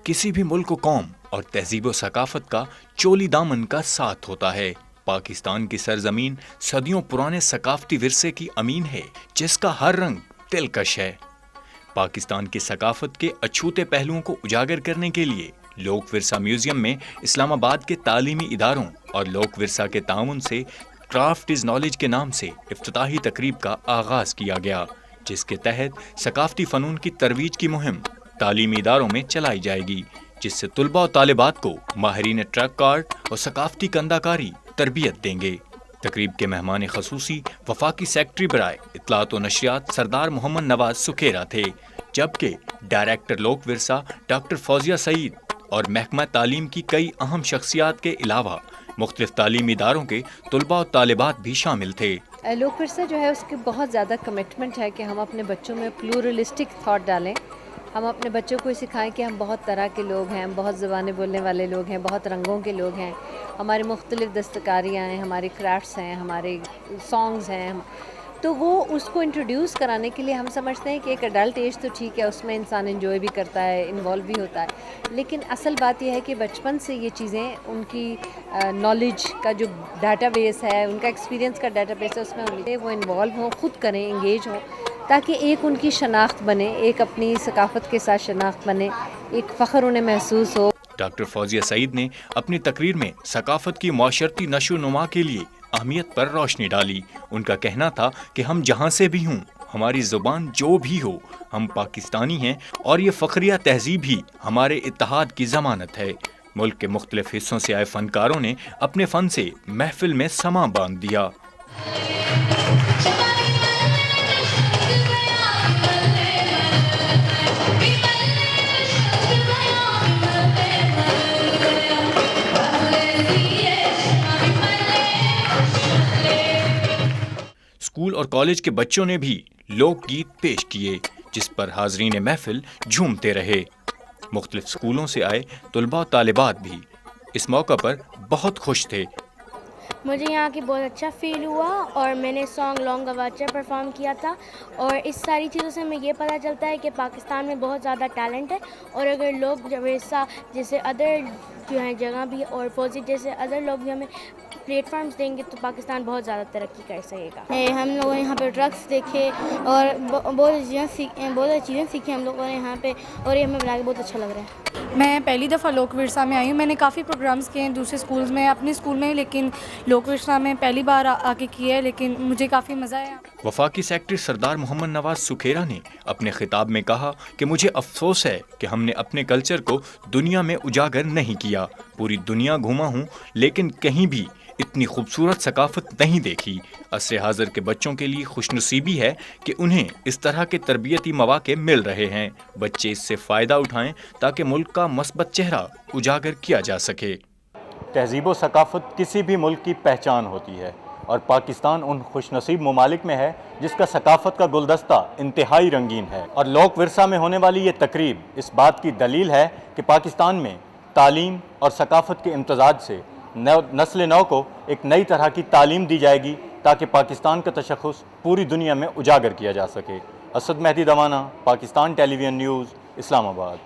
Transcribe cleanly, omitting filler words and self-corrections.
किसी भी मुल्क कौम और तहजीब व सकाफत का चोली दामन का साथ होता है। पाकिस्तान की सरजमीन सदियों पुराने सकाफती विरसे की अमीन है, जिसका हर रंग दिलकश है। पाकिस्तान की सकाफत के अछूते पहलुओं को उजागर करने के लिए लोक विरसा म्यूजियम में इस्लामाबाद के तालीमी इदारों और लोक विरसा के ताउन से क्राफ्ट इज नॉलेज के नाम से इफ्तिताही तकरीब का आगाज किया गया, जिसके तहत सकाफती फनून की तरवीज की मुहिम तालीमी इदारों में चलाई जाएगी, जिससे तुलबा और तालिबात को माहिरीन ट्रक आर्ट और सकाफती कंदाकारी तरबियत देंगे। तकरीब के मेहमान खसूसी वफाकी सेक्रेटरी बराए इत्तलात व नशरियात सरदार मोहम्मद नवाज सुखेरा थे, जबकि डायरेक्टर लोक विरसा डॉक्टर फौजिया सईद और महकमा तालीम की कई अहम शख्सियात के अलावा मुख्तलिफ तालीमी इदारों के तुलबा और तालिबात भी शामिल थे। लोक विरसा जो है उसकी बहुत ज़्यादा कमिटमेंट है कि हम अपने बच्चों में प्लूरलिस्टिक थॉट डालें। हम अपने बच्चों को सिखाएं कि हम बहुत तरह के लोग हैं, हम बहुत ज़बानें बोलने वाले लोग हैं, बहुत रंगों के लोग हैं, हमारी मुख्तलिफ़ दस्तकारियाँ हैं, हमारे क्राफ्ट्स हैं, हमारे सॉन्ग्स हैं। तो वो उसको इंट्रोड्यूस कराने के लिए हम समझते हैं कि एक अडल्ट एज तो ठीक है, उसमें इंसान एंजॉय भी करता है, इन्वॉल्व भी होता है, लेकिन असल बात यह है कि बचपन से ये चीज़ें उनकी नॉलेज का जो डाटाबेस है, उनका एक्सपीरियंस का डाटाबेस है, उसमें वो इन्वॉल्व हों, ख़ुद करें, इंगेज हों, ताकि एक उनकी शनाख्त बने, एक अपनी सकाफत के साथ शनाख्त बने, एक फ़ख्र उन्हें महसूस हो। डॉक्टर फौजिया सईद ने अपनी तकरीर में सकाफत की माशरती नशो नुमा के लिए अहमियत पर रोशनी डाली। उनका कहना था कि हम जहाँ से भी हों, हमारी ज़ुबान जो भी हो, हम पाकिस्तानी हैं और ये फ़ख्रिया तहजीब ही हमारे इत्तेहाद की ज़मानत है। मुल्क के मुख्तलिफ हिस्सों से आए फनकारों ने अपने फ़न से महफिल में समा बांध दिया। स्कूल और कॉलेज के बच्चों ने भी लोकगीत पेश किए, जिस पर हाजरीन महफिल झूमते रहे। मुख्तलिफ स्कूलों से आए तुलबा और तालिबात भी इस मौका पर बहुत खुश थे। मुझे यहाँ की बहुत अच्छा फील हुआ और मैंने सॉन्ग लॉन्ग गवाचा परफॉर्म किया था, और इस सारी चीज़ों से हमें ये पता चलता है कि पाकिस्तान में बहुत ज़्यादा टैलेंट है, और अगर लोग वैसा जैसे अदर जो है जगह भी और फौजी जैसे अदर लोग भी हमें प्लेटफॉर्म्स देंगे तो पाकिस्तान बहुत ज़्यादा तरक्की कर सकेगा। हम लोगों ने यहाँ पे ड्रग्स देखे और बहुत चीज़ें सीखी हम लोगों ने यहाँ पे, और ये हमें बना के बहुत अच्छा लग रहा है। मैं पहली दफ़ा लोक विरसा में आई हूँ। मैंने काफ़ी प्रोग्राम्स किए हैं दूसरे स्कूल्स में, अपने स्कूल में, लेकिन लोक विरसा में पहली बार आके किया है, लेकिन मुझे काफ़ी मज़ा आया। वफाकी सेक्रेटरी सरदार मोहम्मद नवाज सुखेरा ने अपने खिताब में कहा कि मुझे अफसोस है कि हमने अपने कल्चर को दुनिया में उजागर नहीं किया। पूरी दुनिया घूमा हूँ, लेकिन कहीं भी इतनी खूबसूरत सकाफत नहीं देखी। असर हाज़र के बच्चों के लिए खुशनसीबी है कि उन्हें इस तरह के तरबियती मौक़े मिल रहे हैं। बच्चे इससे फ़ायदा उठाएं ताकि मुल्क का मस्बत चेहरा उजागर किया जा सके। तहजीब व सकाफत किसी भी मुल्क की पहचान होती है, और पाकिस्तान उन खुशनसीब ममालिक में है जिसका सकाफत का गुलदस्ता इंतहाई रंगीन है। और लोक विरसा में होने वाली ये तकरीब इस बात की दलील है कि पाकिस्तान में तालीम और सकाफत के इम्तजाज से नस्ल नौ को एक नई तरह की तालीम दी जाएगी, ताकि पाकिस्तान का तशख़्ख़ुस पूरी दुनिया में उजागर किया जा सके। असद मेहदी दवाना, पाकिस्तान टेलीविज़न न्यूज़, इस्लामाबाद।